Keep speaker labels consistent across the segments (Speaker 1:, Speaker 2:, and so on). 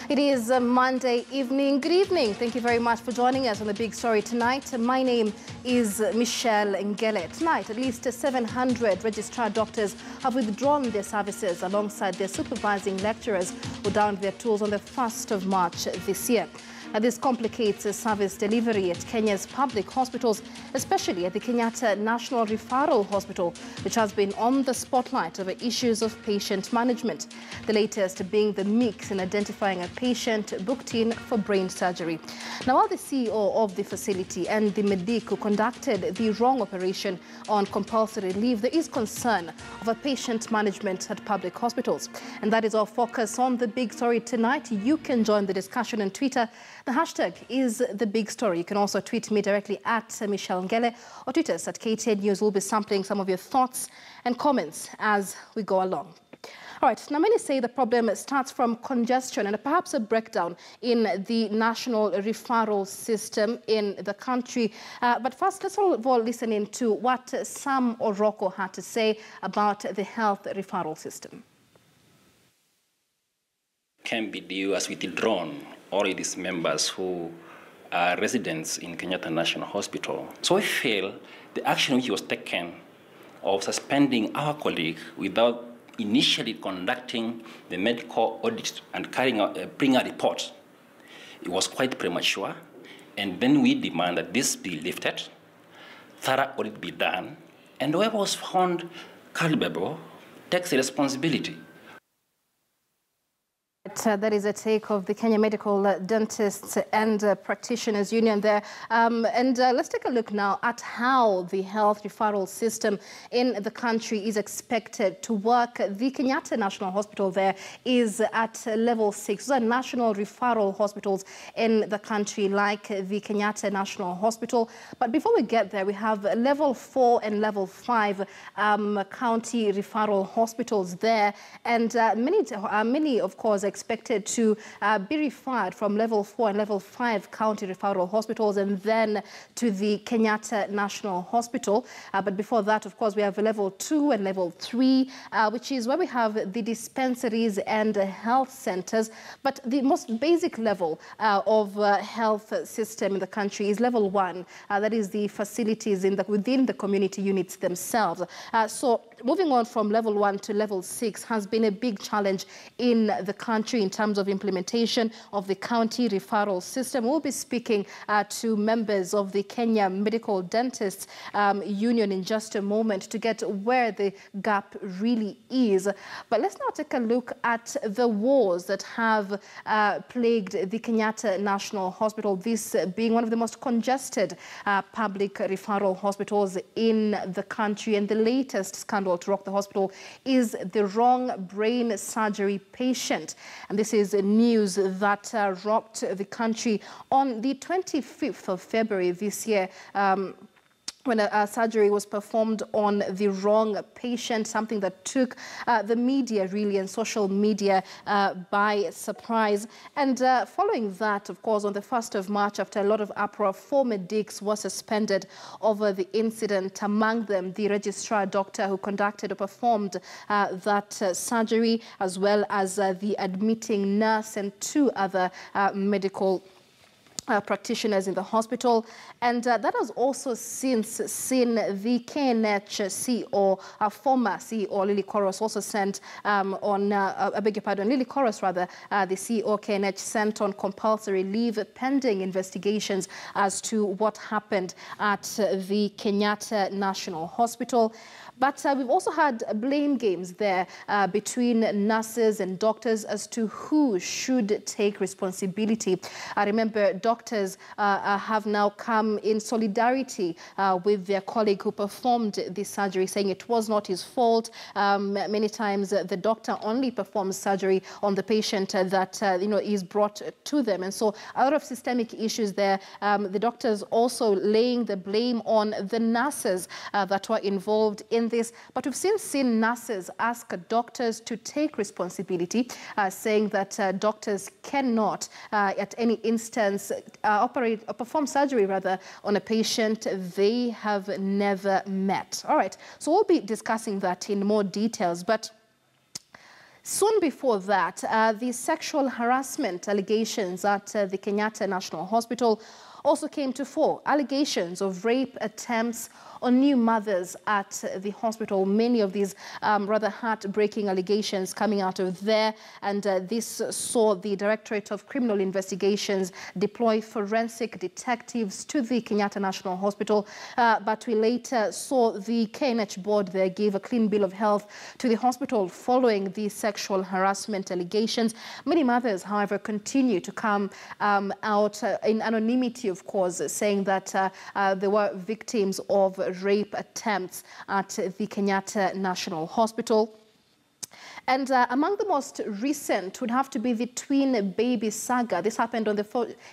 Speaker 1: It is a Monday evening. Good evening. Thank you very much for joining us on The Big Story tonight. My name is Michelle Ngele. Tonight, at least 700 registrar doctors have withdrawn their services alongside their supervising lecturers who downed their tools on the 1st of March this year. This complicates service delivery at Kenya's public hospitals, especially at the Kenyatta National Referral Hospital, which has been on the spotlight over issues of patient management. The latest being the mix in identifying a patient booked in for brain surgery. Now, while the CEO of the facility and the medic who conducted the wrong operation on compulsory leave, there is concern over patient management at public hospitals. And that is our focus on The Big Story tonight. You can join the discussion on Twitter. The hashtag is The Big Story. You can also tweet me directly at Michelle Ngele or tweet us at KTN News. We'll be sampling some of your thoughts and comments as we go along. All right, now many say the problem starts from congestion and perhaps a breakdown in the national referral system in the country. But first, let's all listen in to what Samuel Rocco had to say about the health referral system.
Speaker 2: Can be due as withdrawn or it is members who are residents in Kenyatta National Hospital. So we feel the action which was taken of suspending our colleague without initially conducting the medical audit and bring a report, it was quite premature. And then we demand that this be lifted, thorough audit be done, and whoever was found culpable takes the responsibility.
Speaker 1: That is a take of the Kenya Medical Dentists and Practitioners Union there. Let's take a look now at how the health referral system in the country is expected to work. The Kenyatta National Hospital there is at level 6. Those are national referral hospitals in the country like the Kenyatta National Hospital. But before we get there, we have level 4 and level 5 county referral hospitals there. And many, of course, expected to be referred from level 4 and level 5 county referral hospitals and then to the Kenyatta National Hospital. But before that, of course, we have level 2 and level 3, which is where we have the dispensaries and health centers. But the most basic level of health system in the country is level 1. That is the facilities within the community units themselves. So moving on from level 1 to level 6 has been a big challenge in the country in terms of implementation of the county referral system. We'll be speaking to members of the Kenya Medical Dentists Union in just a moment to get where the gap really is. But let's now take a look at the woes that have plagued the Kenyatta National Hospital, this being one of the most congested public referral hospitals in the country. And the latest scandal to rock the hospital is the wrong brain surgery patient. And this is news that rocked the country on the 25th of February this year. When a surgery was performed on the wrong patient, something that took the media really and social media by surprise. And following that, of course, on the 1st of March, after a lot of uproar, 4 medics were suspended over the incident, among them the registrar doctor who conducted or performed that surgery, as well as the admitting nurse and 2 other medical practitioners in the hospital. And that has also since seen the KNH CEO, former CEO Lily Koros, also sent Lily Koros rather, the CEO KNH sent on compulsory leave pending investigations as to what happened at the Kenyatta National Hospital. But we've also had blame games there between nurses and doctors as to who should take responsibility. I remember doctors have now come in solidarity with their colleague who performed the surgery, saying it was not his fault. Many times the doctor only performs surgery on the patient that is brought to them. And so a lot of systemic issues there. The doctors also laying the blame on the nurses that were involved in this. But we've seen nurses ask doctors to take responsibility, saying that doctors cannot at any instance perform surgery rather on a patient they have never met. All right, so we'll be discussing that in more details. But Soon before that, the sexual harassment allegations at the Kenyatta National Hospital also came to fore. Allegations of rape attempts on new mothers at the hospital. Many of these rather heartbreaking allegations coming out of there. And this saw the Directorate of Criminal Investigations deploy forensic detectives to the Kenyatta National Hospital. But we later saw the KNH board there give a clean bill of health to the hospital following the sexual harassment allegations. Many mothers, however, continue to come out in anonymity, of course, saying that they were victims of rape attempts at the Kenyatta National Hospital. And among the most recent would have to be the twin baby saga. This happened on the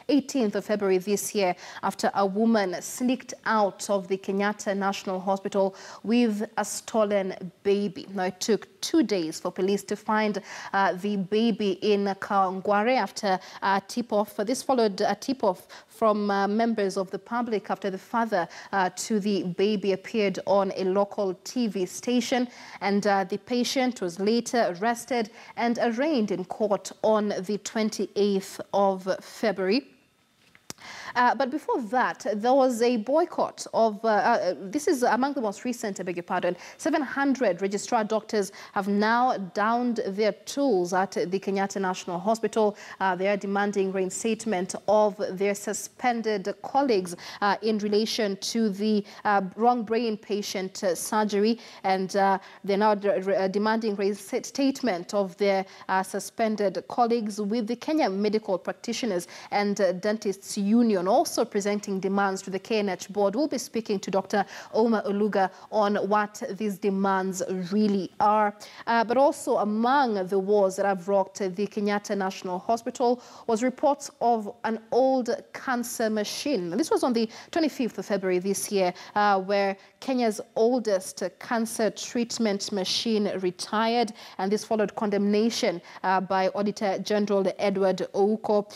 Speaker 1: 18th of February this year after a woman sneaked out of the Kenyatta National Hospital with a stolen baby. Now, it took 2 days for police to find the baby in Kawangware after a tip-off. This followed a tip-off from members of the public after the father to the baby appeared on a local TV station, and the patient was later arrested and arraigned in court on the 28th of February. But before that, there was a boycott of, this is among the most recent, I beg your pardon, 700 registrar doctors have now downed their tools at the Kenyatta National Hospital. They are demanding reinstatement of their suspended colleagues in relation to the wrong brain patient surgery. And they're now demanding reinstatement of their suspended colleagues, with the Kenya Medical Practitioners and Dentists Union also presenting demands to the KNH board. We'll be speaking to Dr. Ouma Eluga on what these demands really are. But also among the wars that have rocked the Kenyatta National Hospital was reports of an old cancer machine. This was on the 25th of February this year, where Kenya's oldest cancer treatment machine retired, and this followed condemnation by Auditor General Edward Ouko,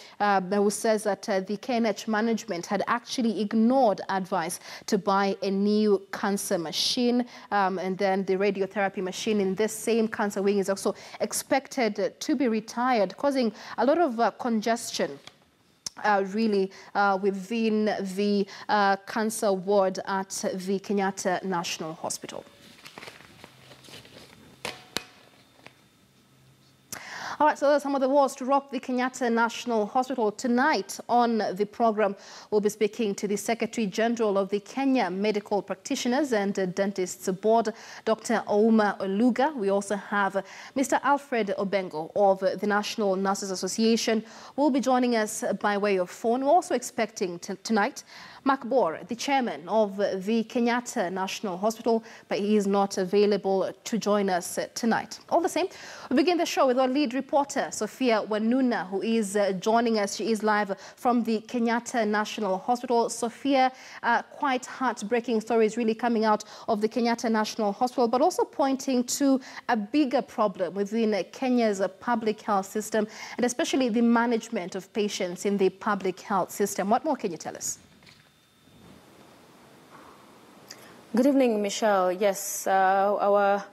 Speaker 1: who says that the KNH management had actually ignored advice to buy a new cancer machine. And then the radiotherapy machine in this same cancer wing is also expected to be retired, causing a lot of congestion really within the cancer ward at the Kenyatta National Hospital. All right, so those are some of the wars to rock the Kenyatta National Hospital. Tonight on the program, we'll be speaking to the Secretary General of the Kenya Medical Practitioners and Dentists Board, Dr. Ouma Eluga. We also have Mr. Alfred Obengo of the National Nurses Association, who will be joining us by way of phone. We're also expecting tonight Mark Bohr, the chairman of the Kenyatta National Hospital, but he is not available to join us tonight. All the same, we begin the show with our lead reporter, Sophia Wanuna, who is joining us. She is live from the Kenyatta National Hospital. Sophia, quite heartbreaking stories really coming out of the Kenyatta National Hospital, but also pointing to a bigger problem within Kenya's public health system, and especially the management of patients in the public health system. What more can you tell us?
Speaker 3: Good evening, Michelle. Yes, our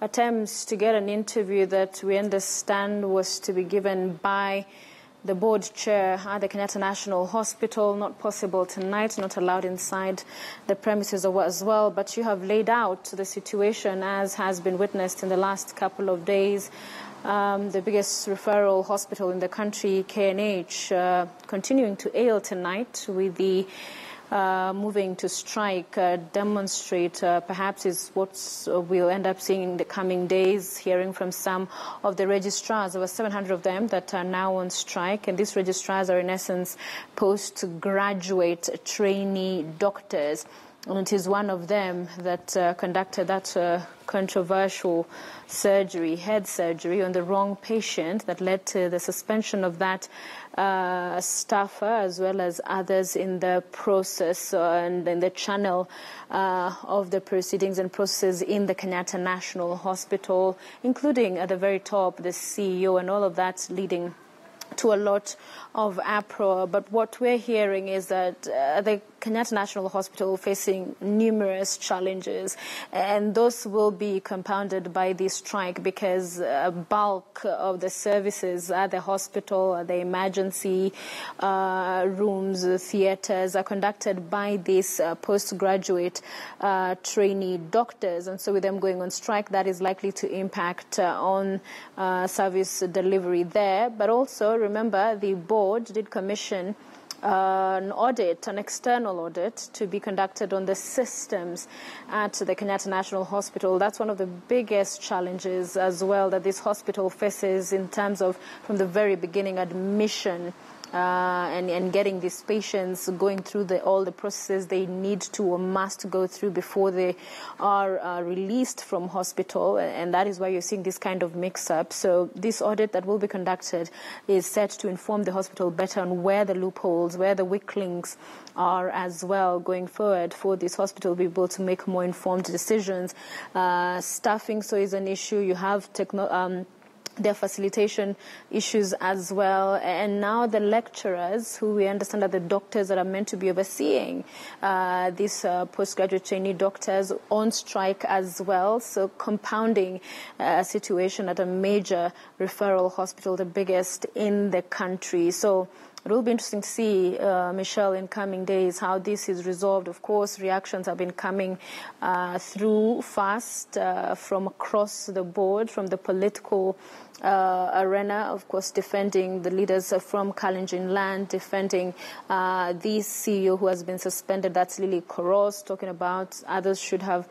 Speaker 3: attempts to get an interview that we understand was to be given by the board chair at the Kenyatta National Hospital, not possible tonight, not allowed inside the premises as well. But you have laid out the situation as has been witnessed in the last couple of days. The biggest referral hospital in the country, KNH, continuing to ail tonight with the moving to strike, demonstrate, perhaps is what we'll end up seeing in the coming days, hearing from some of the registrars, over 700 of them that are now on strike. And these registrars are in essence postgraduate trainee doctors. And it is one of them that conducted that controversial surgery, head surgery, on the wrong patient that led to the suspension of that staffer as well as others in the process and in the channel of the proceedings and processes in the Kenyatta National Hospital, including at the very top the CEO, and all of that leading to a lot of uproar. But what we're hearing is that the Kenyatta National Hospital facing numerous challenges, and those will be compounded by the strike because a bulk of the services at the hospital, the emergency rooms, theaters are conducted by these postgraduate trainee doctors, and so with them going on strike, that is likely to impact on service delivery there. But also remember, the board did commission an audit, an external audit, to be conducted on the systems at the Kenyatta National Hospital. That's one of the biggest challenges as well that this hospital faces in terms of, from the very beginning, admission and getting these patients going through all the processes they need to or must go through before they are released from hospital, and that is why you're seeing this kind of mix-up. So this audit that will be conducted is set to inform the hospital better on where the loopholes, where the weak links are as well going forward for this hospital to be able to make more informed decisions. Staffing so is an issue. You have their facilitation issues as well, and now the lecturers, who we understand are the doctors that are meant to be overseeing these postgraduate trainee doctors, on strike as well, so compounding a situation at a major referral hospital, the biggest in the country. So it will be interesting to see, Michelle, in coming days how this is resolved. Of course, reactions have been coming through fast from across the board, from the political arena, of course, defending the leaders from Kalenjin land, defending the CEO who has been suspended. That's Lily Koros, talking about others should have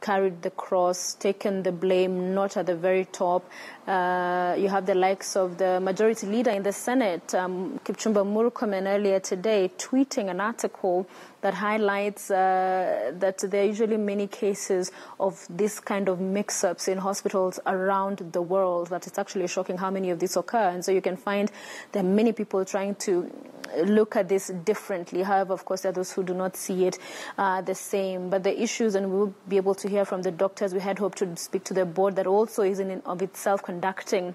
Speaker 3: carried the cross, taken the blame, not at the very top. You have the likes of the majority leader in the Senate, Kipchumba Murkomen, earlier today, tweeting an article that highlights that there are usually many cases of this kind of mix-ups in hospitals around the world, that it's actually shocking how many of these occur. And so you can find there are many people trying to look at this differently. However, of course, there are those who do not see it the same. But the issues, and we'll be able to hear from the doctors, we had hoped to speak to the board that also is in and of itself conducting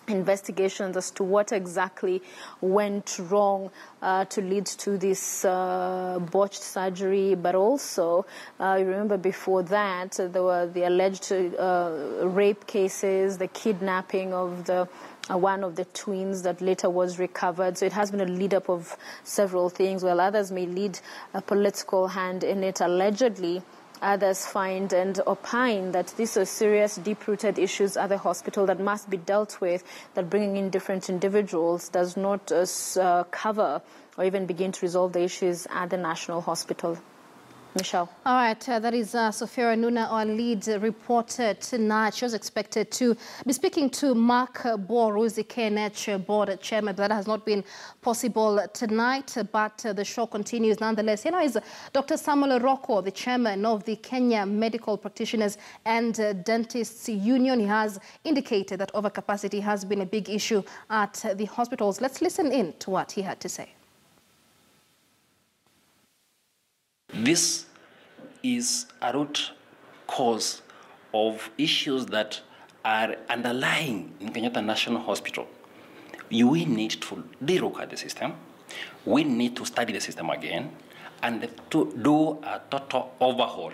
Speaker 3: investigations as to what exactly went wrong to lead to this botched surgery. But also, you remember before that, there were the alleged rape cases, the kidnapping of one of the twins that later was recovered. So it has been a lead-up of several things. While others may lead a political hand in it, allegedly, others find and opine that these are serious, deep-rooted issues at the hospital that must be dealt with, that bringing in different individuals does not cover or even begin to resolve the issues at the National Hospital. Michelle.
Speaker 1: All right, that is Sophia Nuna, our lead reporter tonight. She was expected to be speaking to Mark Bor, who is the KNH board chairman, but that has not been possible tonight, but the show continues nonetheless. Here now is Dr. Samuel Rocco, the chairman of the Kenya Medical Practitioners and Dentists Union. He has indicated that overcapacity has been a big issue at the hospitals. Let's listen in to what he had to say.
Speaker 2: This is a root cause of issues that are underlying in Kenyatta National Hospital. We need to relook at the system. We need to study the system again and to do a total overhaul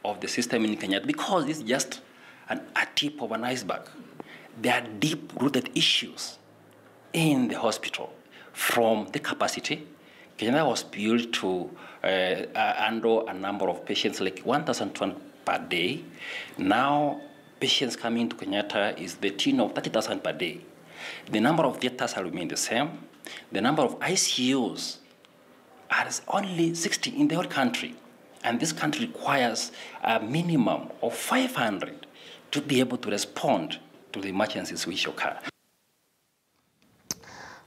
Speaker 2: of the system in Kenya, because it's just a tip of an iceberg. There are deep-rooted issues in the hospital, from the capacity. Kenyatta was built to handle a number of patients, like 1,200 per day. Now, patients coming to Kenyatta is the tune of 30,000 per day. The number of theaters have remained the same. The number of ICUs are only 60 in the whole country. And this country requires a minimum of 500 to be able to respond to the emergencies which occur.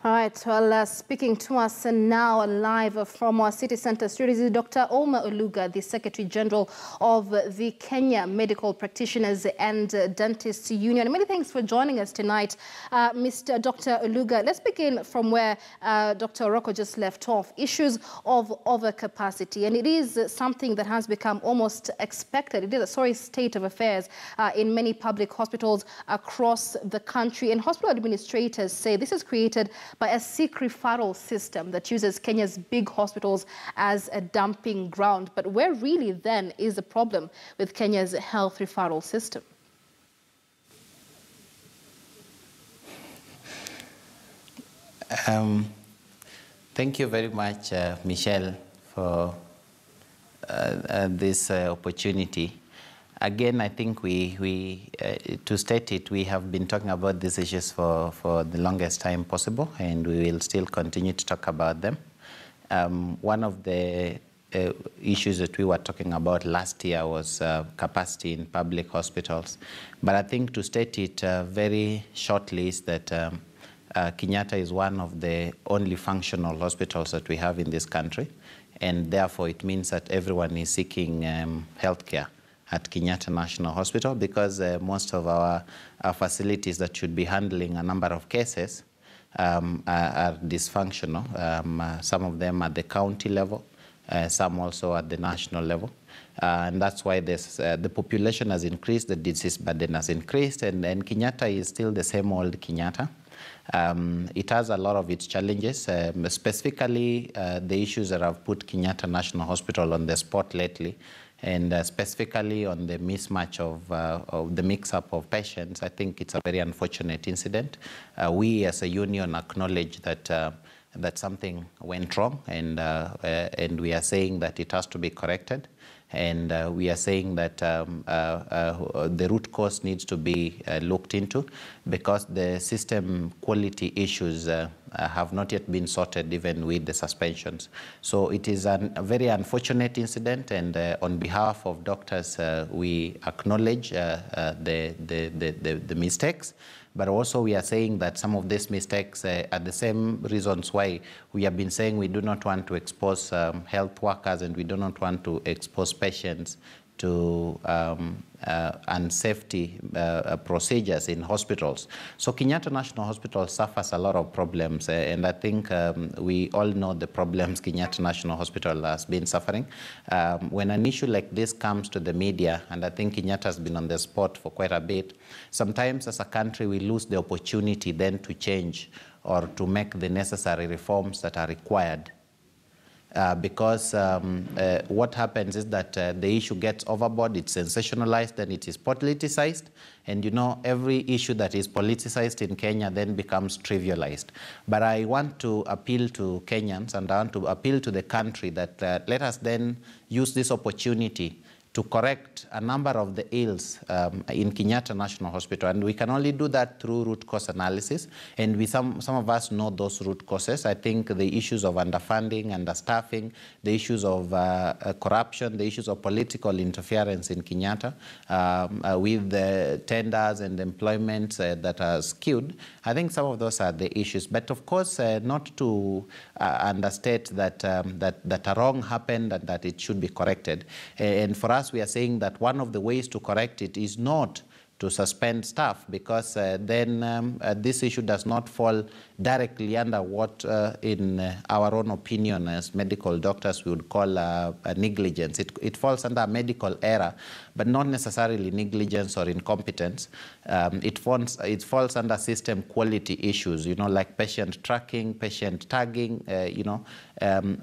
Speaker 1: All right, well, speaking to us now live from our city center studios is Dr. Ouma Eluga, the Secretary General of the Kenya Medical Practitioners and Dentists Union. Many thanks for joining us tonight, Mr. Dr. Eluga. Let's begin from where Dr. Rocco just left off, issues of overcapacity. And it is something that has become almost expected. It is a sorry state of affairs in many public hospitals across the country. And hospital administrators say this has created by a sick referral system that uses Kenya's big hospitals as a dumping ground. But where really then is the problem with Kenya's health referral system?
Speaker 4: Thank you very much, Michelle, for this opportunity. Again, I think to state it, we have been talking about these issues for the longest time possible, and we will still continue to talk about them. One of the issues that we were talking about last year was capacity in public hospitals. But I think to state it very shortly is that Kenyatta is one of the only functional hospitals that we have in this country, and therefore it means that everyone is seeking healthcare at Kenyatta National Hospital, because most of our facilities that should be handling a number of cases are dysfunctional. Some of them at the county level, some also at the national level. And that's why the population has increased, the disease burden has increased, and Kenyatta is still the same old Kenyatta. It has a lot of its challenges, specifically the issues that have put Kenyatta National Hospital on the spot lately, and specifically on the mismatch of the mix-up of patients. I think it's a very unfortunate incident. We as a union acknowledge that something went wrong, and we are saying that it has to be corrected. And we are saying that the root cause needs to be looked into, because the system quality issues have not yet been sorted, even with the suspensions. So it is a very unfortunate incident, and on behalf of doctors, we acknowledge the mistakes. But also we are saying that some of these mistakes are the same reasons why we have been saying we do not want to expose health workers, and we do not want to expose patients to unsafety procedures in hospitals. So Kenyatta National Hospital suffers a lot of problems, and I think we all know the problems Kenyatta National Hospital has been suffering. When an issue like this comes to the media, and I think Kenyatta has been on the spot for quite a bit, sometimes as a country we lose the opportunity then to change or to make the necessary reforms that are required. Because what happens is that the issue gets overboard, it's sensationalized, and it is politicized. And you know, every issue that is politicized in Kenya then becomes trivialized. But I want to appeal to Kenyans, and I want to appeal to the country that let us then use this opportunity to correct a number of the ills in Kenyatta National Hospital. And we can only do that through root cause analysis. And some of us know those root causes. I think the issues of underfunding, understaffing, the issues of corruption, the issues of political interference in Kenyatta with the tenders and employment that are skewed. I think some of those are the issues. But of course, not to understate that a wrong happened and that it should be corrected. And for us, we are saying that one of the ways to correct it is not to suspend staff, because then this issue does not fall directly under what, in our own opinion as medical doctors, we would call a negligence. It falls under medical error, but not necessarily negligence or incompetence. It falls under system quality issues, you know, like patient tracking, patient tagging, you know,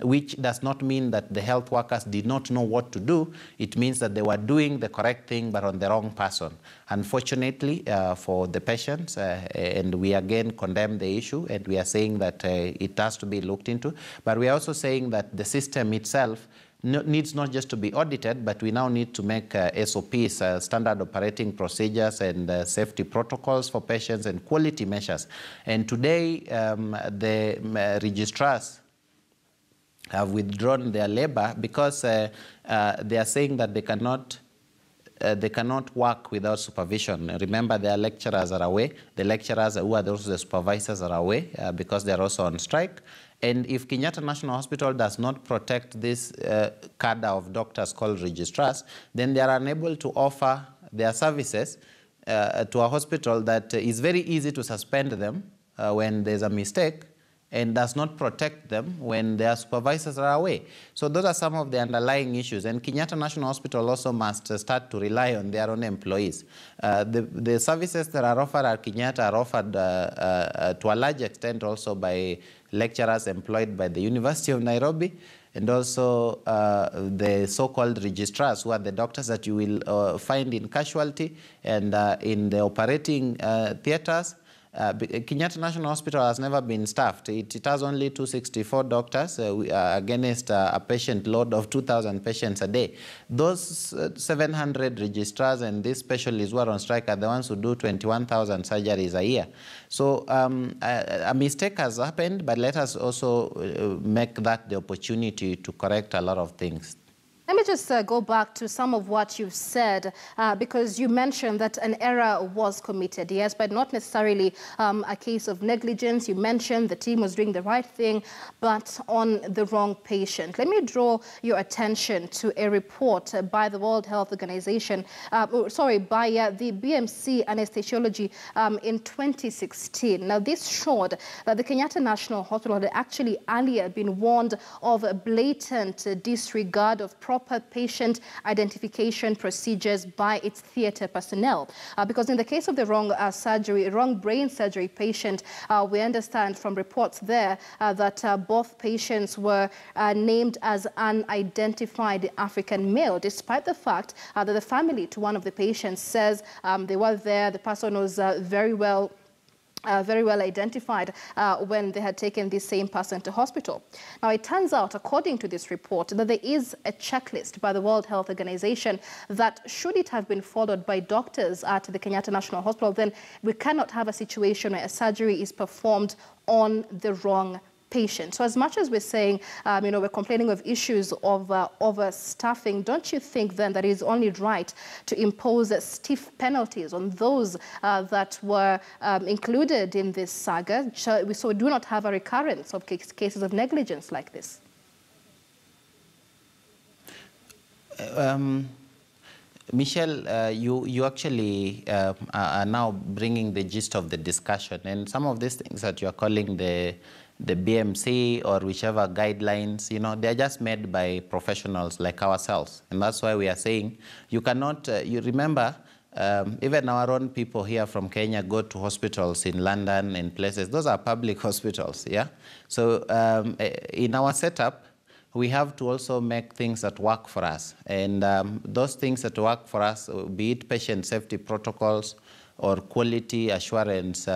Speaker 4: which does not mean that the health workers did not know what to do. It means that they were doing the correct thing, but on the wrong person. Unfortunately for the patients, and we again condemn the issue, and we are saying that it has to be looked into, but we are also saying that the system itself needs not just to be audited, but we now need to make SOPs, standard operating procedures, and safety protocols for patients, and quality measures. And today, the registrars have withdrawn their labor because they are saying that they cannot work without supervision. Remember, their lecturers are away. The lecturers who are also the supervisors are away because they are also on strike. And if Kenyatta National Hospital does not protect this cadre of doctors called registrars, then they are unable to offer their services to a hospital that is very easy to suspend them when there's a mistake, and does not protect them when their supervisors are away. So those are some of the underlying issues. And Kenyatta National Hospital also must start to rely on their own employees. The services that are offered at Kenyatta are offered to a large extent also by lecturers employed by the University of Nairobi, and also the so-called registrars, who are the doctors that you will find in casualty and in the operating theaters. Kenyatta National Hospital has never been staffed. It has only 264 doctors against a patient load of 2,000 patients a day. Those 700 registrars and these specialists who are on strike are the ones who do 21,000 surgeries a year. So a mistake has happened, but let us also make that the opportunity to correct a lot of things.
Speaker 1: Let me just go back to some of what you've said, because you mentioned that an error was committed, yes, but not necessarily a case of negligence. You mentioned the team was doing the right thing, but on the wrong patient. Let me draw your attention to a report by the World Health Organization, by the BMC Anesthesiology in 2016. Now, this showed that the Kenyatta National Hospital had actually earlier been warned of a blatant disregard of proper patient identification procedures by its theatre personnel. Because in the case of the wrong brain surgery patient, we understand from reports there that both patients were named as unidentified African male, despite the fact that the family to one of the patients says they were there, the person was very well identified when they had taken this same person to hospital. Now, it turns out, according to this report, that there is a checklist by the World Health Organization that, should it have been followed by doctors at the Kenyatta National Hospital, then we cannot have a situation where a surgery is performed on the wrong patient. So as much as we're saying, we're complaining of issues of overstaffing, don't you think then that it is only right to impose stiff penalties on those that were included in this saga, so we do not have a recurrence of cases of negligence like this?
Speaker 4: Michelle, you actually are now bringing the gist of the discussion, and some of these things that you are calling the BMC or whichever guidelines, they're just made by professionals like ourselves. And that's why we are saying you cannot, you remember, even our own people here from Kenya go to hospitals in London and places. Those are public hospitals, yeah? So in our setup, we have to also make things that work for us. And those things that work for us, be it patient safety protocols or quality assurance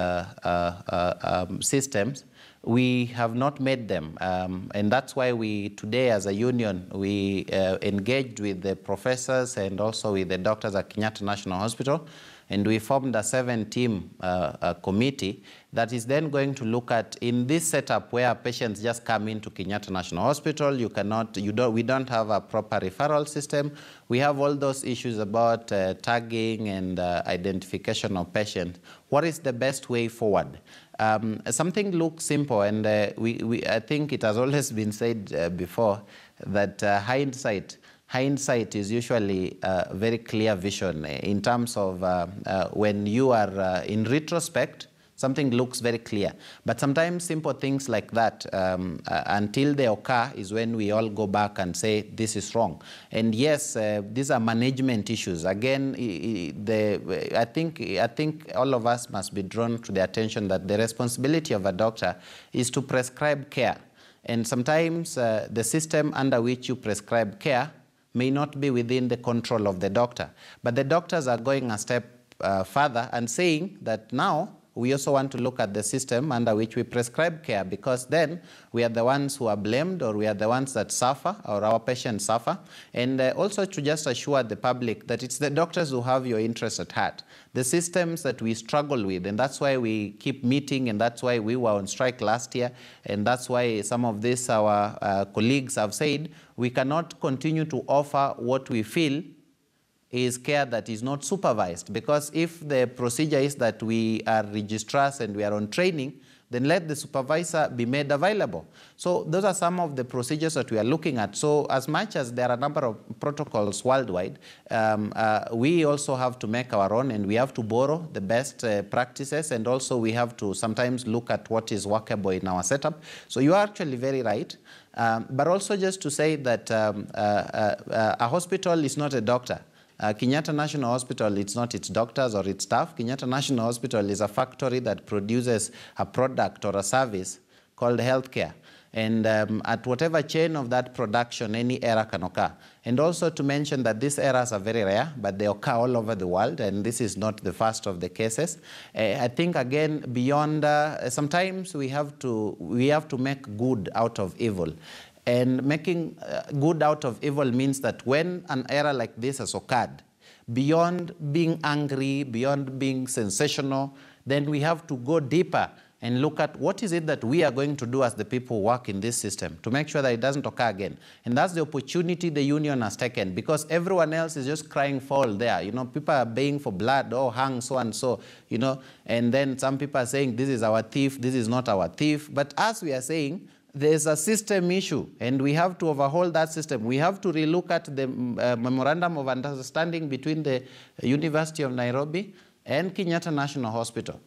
Speaker 4: systems, we have not made them. And that's why we, today as a union, we engaged with the professors and also with the doctors at Kenyatta National Hospital, and we formed a 7-team committee that is then going to look at, in this setup where patients just come into Kenyatta National Hospital, we don't have a proper referral system. We have all those issues about tagging and identification of patients. What is the best way forward? Something looks simple, and I think it has always been said before that hindsight is usually a very clear vision in terms of when you are in retrospect, something looks very clear. But sometimes simple things like that, until they occur, is when we all go back and say, this is wrong. And yes, these are management issues. Again, I think all of us must be drawn to the attention that the responsibility of a doctor is to prescribe care. And sometimes the system under which you prescribe care may not be within the control of the doctor. But the doctors are going a step further and saying that now we also want to look at the system under which we prescribe care, because then we are the ones who are blamed, or we are the ones that suffer, or our patients suffer. And also to just assure the public that it's the doctors who have your interests at heart. The systems that we struggle with, and that's why we keep meeting, and that's why we were on strike last year, and that's why some of this our colleagues have said we cannot continue to offer what we feel is care that is not supervised. Because if the procedure is that we are registrars and we are on training, then let the supervisor be made available. So those are some of the procedures that we are looking at. So as much as there are a number of protocols worldwide, we also have to make our own, and we have to borrow the best practices, and also we have to sometimes look at what is workable in our setup. So you are actually very right. But also just to say that a hospital is not a doctor. Kenyatta National Hospital, it's not its doctors or its staff. Kenyatta National Hospital is a factory that produces a product or a service called healthcare. And at whatever chain of that production, any error can occur. And also to mention that these errors are very rare, but they occur all over the world, and this is not the first of the cases. I think, again, beyond, sometimes we have to make good out of evil. And making good out of evil means that when an error like this has occurred, beyond being angry, beyond being sensational, then we have to go deeper and look at what is it that we are going to do as the people who work in this system to make sure that it doesn't occur again. And that's the opportunity the union has taken, because everyone else is just crying foul there. You know, people are baying for blood, oh, hang so and so, you know, and then some people are saying this is our thief, this is not our thief. But as we are saying, there's a system issue, and we have to overhaul that system. We have to relook at the memorandum of understanding between the University of Nairobi and Kenyatta National Hospital.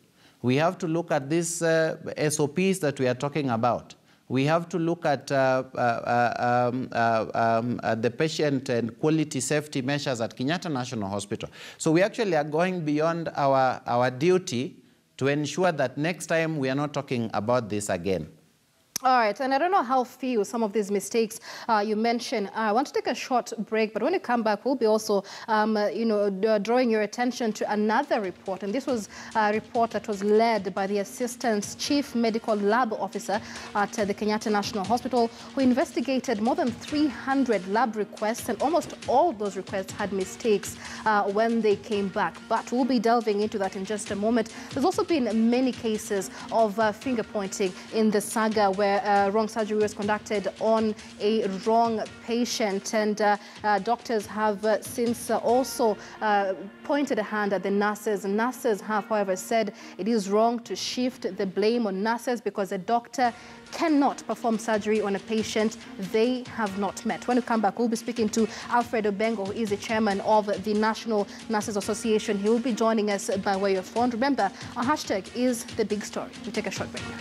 Speaker 4: We have to look at these SOPs that we are talking about. We have to look at the patient and quality safety measures at Kenyatta National Hospital. So we actually are going beyond our duty to ensure that next time we are not talking about this again.
Speaker 1: All right, and I don't know how few some of these mistakes you mentioned. I want to take a short break, but when we come back, we'll be also, drawing your attention to another report. And this was a report that was led by the Assistant Chief Medical Lab Officer at the Kenyatta National Hospital, who investigated more than 300 lab requests, and almost all those requests had mistakes when they came back. But we'll be delving into that in just a moment. There's also been many cases of finger-pointing in the saga where wrong surgery was conducted on a wrong patient, and doctors have since also pointed a hand at the nurses. Nurses have, however, said it is wrong to shift the blame on nurses because a doctor cannot perform surgery on a patient they have not met. When we come back, we'll be speaking to Alfred Obengo, who is the chairman of the National Nurses Association. He will be joining us by way of phone. Remember, our hashtag is the big story. We take a short break now.